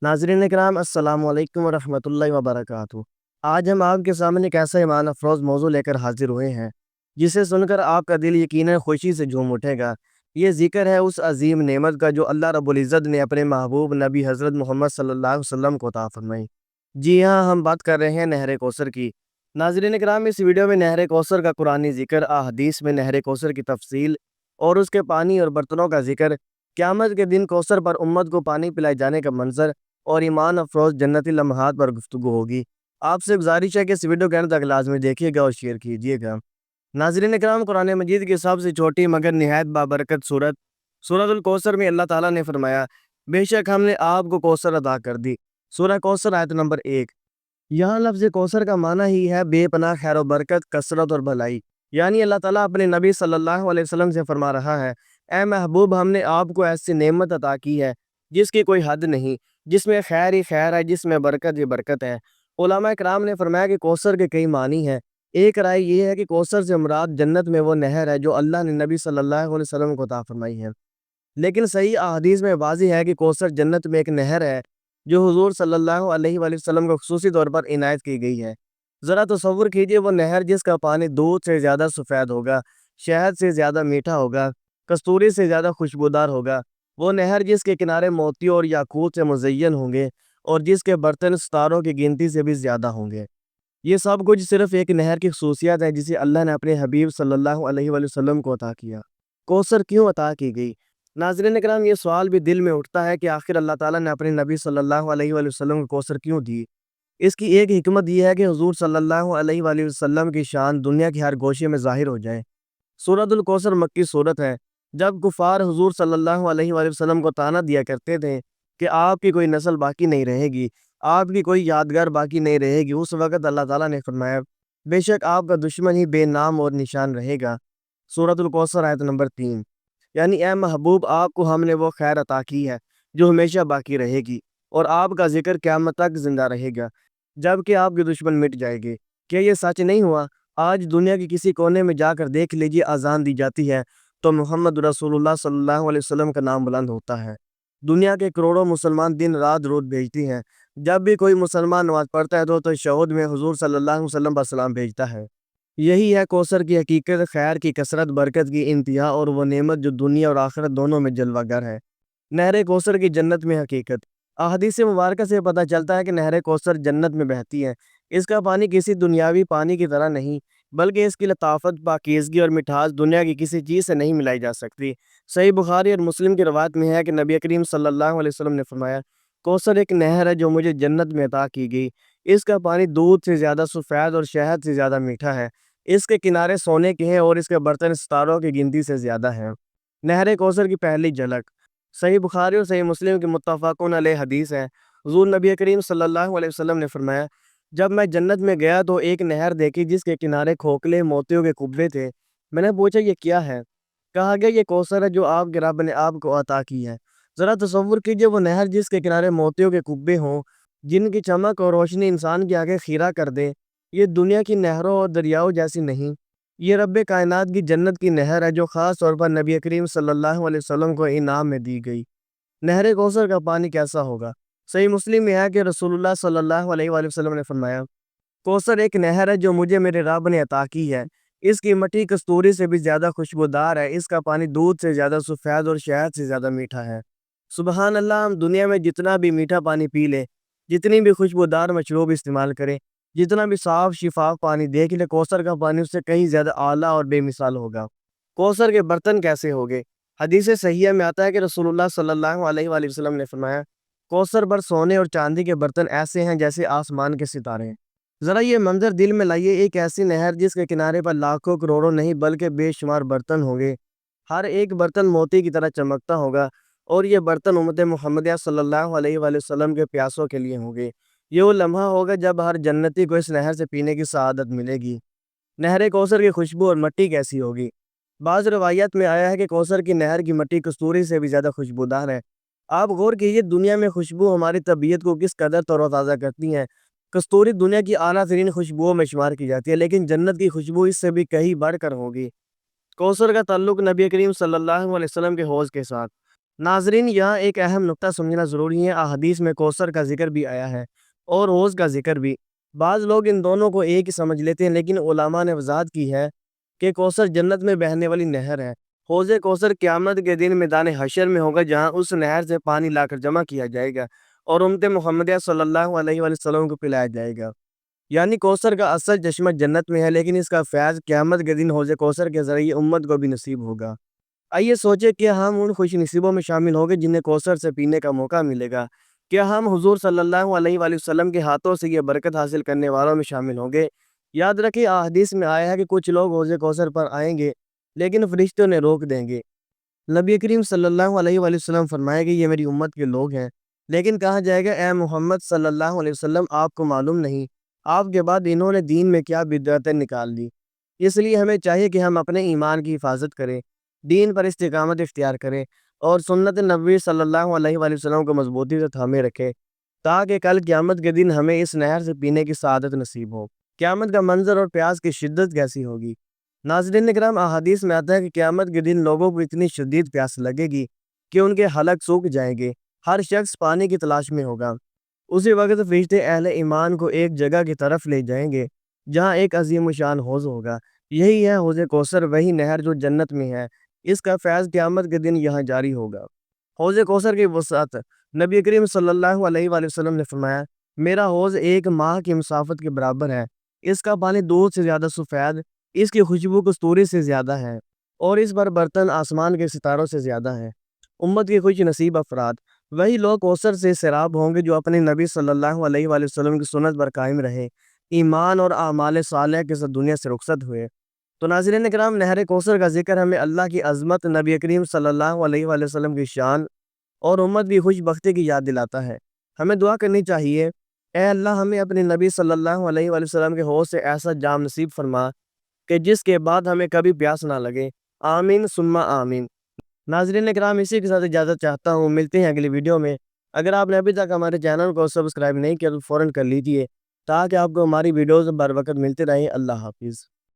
नाज़रीन इकराम अस्सलामु अलैकुम वरहमतुल्लाहि वबरकातुहू। आज हम आपके सामने एक ऐसा ईमान अफरोज़ मौज़ू लेकर हाजिर हुए हैं जिसे सुनकर आपका दिल यकीनन खुशी से झूम उठेगा। ये ज़िक्र है उस अजीम नेमत का जो अल्लाह रब्बुल इज़्ज़त ने अपने महबूब नबी हज़रत मोहम्मद सल्लल्लाहु अलैहि वसल्लम को अता फ़रमाई। जी हाँ, हम बात कर रहे हैं नहर कौसर की। नाज़रीन इकराम, इस वीडियो में नहर कौसर का कुरानी ज़िक्र, अहादीस में नहर कौसर की तफ़सील और उसके पानी और बर्तनों का ज़िक्र, क़यामत के दिन कौसर पर उम्मत को पानी पिलाए जाने का मंज़र और ईमान अफरोज़ जन्नती लम्हात पर गुफ्तगू होगी। आपसे गुज़ारिश है कि इस वीडियो के अंत तक लाज़मी देखिएगा और शेयर कीजिएगा। नाज़रीन इकराम, कुरान मजीद की सबसे छोटी मगर निहायत बाबरकत सूरत सूरतुल कौसर में अल्लाह ताला ने फरमाया, बेशक हमने आपको कौसर अता कर दी। सूरह कौसर आयत नंबर 1। यहाँ लफ्ज़ कौसर का माना ही है बेपनाह खैर और बरकत, कसरत और भलाई। यानी अल्लाह ताला अपने नबी सल्लल्लाहु अलैहि वसल्लम से फरमा रहा है, ए महबूब, हमने आपको ऐसी नेमत अता की है जिसकी कोई हद नहीं, जिसमें खैर ही खैर है, जिसमें बरकत ही बरकत है। उलमा इकराम ने फरमाया कि कौसर के कई मानी हैं। एक राय ये है कि कौसर से मुराद जन्नत में वो नहर है जो अल्लाह ने नबी सल्लल्लाहु अलैहि वसल्लम को अता फरमाई है। लेकिन सही अहादीस में वाज़िह है कि कौसर जन्नत में एक नहर है जो हुज़ूर सल्लल्लाहु अलैहि वसल्लम को खुसूसी तौर पर इनायत की गई है। ज़रा तसव्वुर कीजिए, वो नहर जिसका पानी दूध से ज़्यादा सफ़ेद होगा, शहद से ज़्यादा मीठा होगा, कस्तूरी से ज़्यादा खुशबूदार होगा। वो नहर जिसके किनारे मोतियों और याकूत से मुज़य्यन होंगे और जिसके बर्तन सितारों की गिनती से भी ज़्यादा होंगे। ये सब कुछ सिर्फ एक नहर की खसूसियत है जिसे अल्लाह ने अपने हबीब सल्लल्लाहु अलैहि वसल्लम को अता किया। कौसर क्यों अता की गई? नाज़रीन इकराम, ये सवाल भी दिल में उठता है कि आखिर अल्लाह ताला ने अपने नबी सल्लल्लाहु अलैहि वसल्लम को कौसर क्यों दी? इसकी एक हिकमत यह है कि हुज़ूर सल्लल्लाहु अलैहि वसल्लम की शान दुनिया के हर गोशे में ज़ाहिर हो जाए। सूरतुल कौसर मक्की सूरत है। जब कुफ़ार हुज़ूर सल्लल्लाहु अलैहि वसल्लम को ताना दिया करते थे कि आपकी कोई नस्ल बाकी नहीं रहेगी, आपकी कोई यादगार बाकी नहीं रहेगी, उस वक़्त अल्लाह ताला ने फरमाया, बेशक आपका दुश्मन ही बेनाम और निशान रहेगा। सूरतुल कौसर आयत नंबर 3। यानी ए महबूब, आपको हमने वो खैर अता की है जो हमेशा बाकी रहेगी और आपका ज़िक्र क़यामत तक ज़िंदा रहेगा, जबकि आपके दुश्मन मिट जाएंगे। क्या ये सच नहीं हुआ? आज दुनिया के किसी कोने में जाकर देख लीजिए, अज़ान दी जाती है तो मोहम्मद रसूलुल्लाह सल्लल्लाहु अलैहि वसल्लम का नाम बुलंद होता है। दुनिया के करोड़ों मुसलमान दिन रात दुरूद भेजती हैं। जब भी कोई मुसलमान नमाज़ पढ़ता है तो तशहुद में हुज़ूर सल्लल्लाहु अलैहि वसल्लम पर सलाम भेजता है। यही है कौसर की हकीकत, खैर की कसरत, बरकत की इंतहा और वो नेमत जो दुनिया और आखिरत दोनों में जलवागर है। नहर कौसर की जन्नत में हकीकत। अहादीस मुबारक से पता चलता है कि नहर कौसर जन्नत में बहती है। इसका पानी किसी दुनियावी पानी की तरह नहीं, बल्कि इसकी लताफत, पाकीज़गी और मिठास दुनिया की किसी चीज़ से नहीं मिलाई जा सकती। सही बुखारी और मुस्लिम की रवायत में है कि नबी करीम सल्लल्लाहु अलैहि वसल्लम ने फरमाया, कौसर एक नहर है जो मुझे जन्नत में अता की गई। इसका पानी दूध से ज़्यादा सफ़ेद और शहद से ज़्यादा मीठा है। इसके किनारे सोने के हैं और इसके बर्तन सितारों की गिनती से ज़्यादा हैं। नहर कौसर की पहली झलक। सही बुखारी और सही मुस्लिम की मुत्तफ़क़ुन अलैह हदीस है। हुज़ूर नबी करीम सल्लल्लाहु अलैहि वसल्लम ने फरमाया, जब मैं जन्नत में गया तो एक नहर देखी जिसके किनारे खोखले मोतियों के कुब्बे थे। मैंने पूछा, ये क्या है? कहा गया, ये कौसर है जो आपके रब ने आपको अता की है। ज़रा तसव्वुर कीजिए, वो नहर जिसके किनारे मोतियों के कुब्बे हों, जिनकी चमक और रोशनी इंसान की आंखें खीरा कर दे। ये दुनिया की नहरों और दरियाओं जैसी नहीं, ये रब्बे कायनात की जन्नत की नहर है जो ख़ास तौर पर नबी करीम सल्लल्लाहु अलैहि वसल्लम को इनाम में दी गई। नहर कौसर का पानी कैसा होगा? सही मुस्लिम में है कि रसूलुल्लाह सल्लल्लाहु अलैहि वसल्लम ने फरमाया, कौसर एक नहर है जो मुझे मेरे रब ने अता की है। इसकी मिट्टी कस्तूरी से भी ज़्यादा खुशबूदार है। इसका पानी दूध से ज़्यादा सफ़ेद और शहद से ज़्यादा मीठा है। सुबहान अल्लाह, हम दुनिया में जितना भी मीठा पानी पी लें, जितनी भी खुशबूदार मशरूब इस्तेमाल करें, जितना भी साफ़ शिफाफ पानी देख लें, कौसर का पानी उससे कहीं ज़्यादा आला और बेमिसाल होगा। कौसर के बर्तन कैसे होंगे? हदीस सहिह में आता है कि रसूलुल्लाह सल्लल्लाहु अलैहि वसल्लम ने फरमाया, कौसर पर सोने और चांदी के बर्तन ऐसे हैं जैसे आसमान के सितारे हैं। ज़रा ये मंजर दिल में लाइए, एक ऐसी नहर जिसके किनारे पर लाखों करोड़ों नहीं बल्कि बेशुमार बर्तन होंगे। हर एक बर्तन मोती की तरह चमकता होगा और ये बर्तन उम्मत मुहम्मदिया सल्लल्लाहु अलैहि वसल्लम के प्यासों के लिए होंगे। ये वो लम्हा होगा जब हर जन्नती को इस नहर से पीने की सआदत मिलेगी। नहर कौसर की खुशबू और मिट्टी कैसी होगी? बाज़ रवायत में आया है कि कौसर की नहर की मिट्टी कस्तूरी से भी ज़्यादा खुशबूदार है। आप गौर कीजिए, दुनिया में खुशबू हमारी तबीयत को किस कदर तरोताज़ा करती हैं। कस्तूरी दुनिया की आला तरीन खुशबुओं में शुमार की जाती है, लेकिन जन्नत की खुशबू इससे भी कहीं बढ़कर होगी। कौसर का ताल्लुक नबी करीम सल्लल्लाहु अलैहि वसल्लम के हौज़ के साथ। ناظرین، یہاں ایک اہم نقطہ سمجھنا ضروری ہے۔ احادیث میں کوثر کا ذکر بھی آیا ہے اور حوض کا ذکر بھی۔ بعض لوگ ان دونوں کو ایک ہی سمجھ لیتے ہیں، لیکن علماء نے وضاحت کی ہے کہ کوثر جنت میں بہنے والی نہر ہے۔ حوض کوثر قیامت کے دن میدان حشر میں ہوگا، جہاں اس نہر سے پانی لا کر جمع کیا جائے گا اور امت محمدیہ صلی اللہ علیہ وآلہ وسلم کو پلایا جائے گا۔ یعنی کوثر کا اصل چشمہ جنت میں ہے، لیکن اس کا فیض قیامت کے دن حوض کوثر کے ذریعے امت کو بھی نصیب ہوگا۔ آئیے سوچیں کہ ہم ان خوش نصیبوں میں شامل ہوں گے جنہیں کوثر سے پینے کا موقع ملے گا۔ کیا ہم حضور صلی اللہ علیہ وآلہ وسلم کے ہاتھوں سے یہ برکت حاصل کرنے والوں میں شامل ہوں گے؟ یاد رکھیں، احادیث میں آیا ہے کہ کچھ لوگ حوض کوثر پر آئیں گے لیکن فرشتوں نے روک دیں گے۔ نبی کریم صلی اللہ علیہ وآلہ وسلم فرمائے گے یہ میری امت کے لوگ ہیں، لیکن کہا جائے گا اے محمد صلی اللہ علیہ وسلم، آپ کو معلوم نہیں آپ کے بعد انہوں نے دین میں کیا بدعتیں نکال دی۔ اس لیے ہمیں چاہیے کہ ہم اپنے ایمان کی حفاظت کریں، دین پر استقامت اختیار کریں اور سنت نبوی صلی اللہ علیہ وآلہ وسلم کو مضبوطی سے تھامے رکھیں، تاکہ کل قیامت کے دن ہمیں اس نہر سے پینے کی سعادت نصیب ہو۔ قیامت کا منظر اور پیاس کی شدت کیسی ہوگی؟ ناظرین کرام، احادیث میں آتا ہے کہ قیامت کے دن لوگوں کو اتنی شدید پیاس لگے گی کہ ان کے حلق سوکھ جائیں گے، ہر شخص پانی کی تلاش میں ہوگا۔ اسی وقت فرشتے اہل ایمان کو ایک جگہ کی طرف لے جائیں گے جہاں ایک عظیم شان حوض ہوگا۔ یہی ہے حوض کوثر، وہی نہر جو جنت میں ہے۔ اس کا فیض قیامت کے دن یہاں جاری ہوگا۔ حوض کوثر کی وسعت، نبی کریم صلی اللہ علیہ وآلہ وسلم نے فرمایا میرا حوض ایک ماہ کی مسافت کے برابر ہے۔ اس کا پانی دودھ سے زیادہ سفید، اس کی خوشبو کستوری سے زیادہ ہے اور اس پر برتن آسمان کے ستاروں سے زیادہ ہے۔ امت کے خوش نصیب افراد وہی لوگ کوثر سے سیراب ہوں گے جو اپنے نبی صلی اللہ علیہ وآلہ وسلم کی سنت پر قائم رہے، ایمان اور اعمال صالحہ کے ساتھ دنیا سے رخصت ہوئے۔ تو ناظرین کرام، نہر کوثر کا ذکر ہمیں اللہ کی عظمت، نبی کریم صلی اللہ علیہ وآلہ وسلم کی شان اور امت کی خوش بختی کی یاد دلاتا ہے۔ ہمیں دعا کرنی چاہیے، اے اللہ ہمیں اپنے نبی صلی اللہ علیہ وآلہ وسلم کے حوض سے ایسا جام نصیب فرما کہ جس کے بعد ہمیں کبھی پیاس نہ لگے۔ آمین ثم آمین۔ ناظرین کرام، اسی کے ساتھ اجازت چاہتا ہوں، ملتے ہیں اگلی ویڈیو میں۔ اگر آپ نے ابھی تک ہمارے چینل کو سبسکرائب نہیں کیا تو فوراً کر لیجئے تاکہ آپ کو ہماری ویڈیوز بر وقت ملتے رہیں۔ اللہ حافظ۔